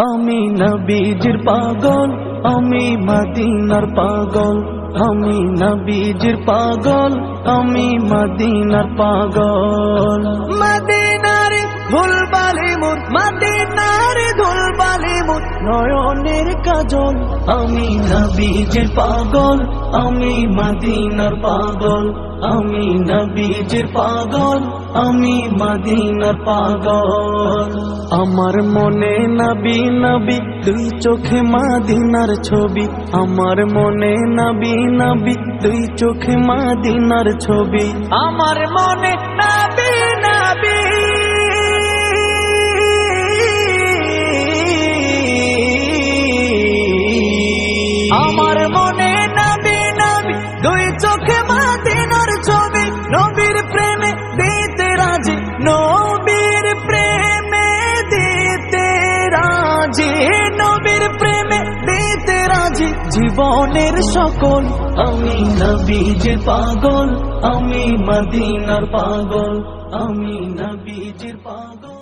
আমি নবীজির পাগল, আমি মদিনার পাগল। আমি নবীজির পাগল, আমি মদিনার পাগল। মদিনার ধুলবালি মুর, মদিনার ধুলবালি মুর নয়নের কাজল। আমি নবীজির পাগল, আমি মদিনার পাগল। আমি নবীজির পাগল, আমি মদিনার পাগল। আমার মনে নবী নবী, দুই চোখে মদিনার ছবি। আমার মনে নবী নবী, দুই চোখে মদিনার ছবি। আমার মনে নবী নবী, আমার মনে নবী নবী, দুই চোখে মদিনার ছবি। নবীর প্রেমে দিতে রাজি, নবীর প্রেমে দিতে রাজি, নবীর প্রেমে দিতে রাজি জীবনের সকল। আমি নবীজির পাগল, আমি মদিনার পাগল। আমি নবীজির পাগল।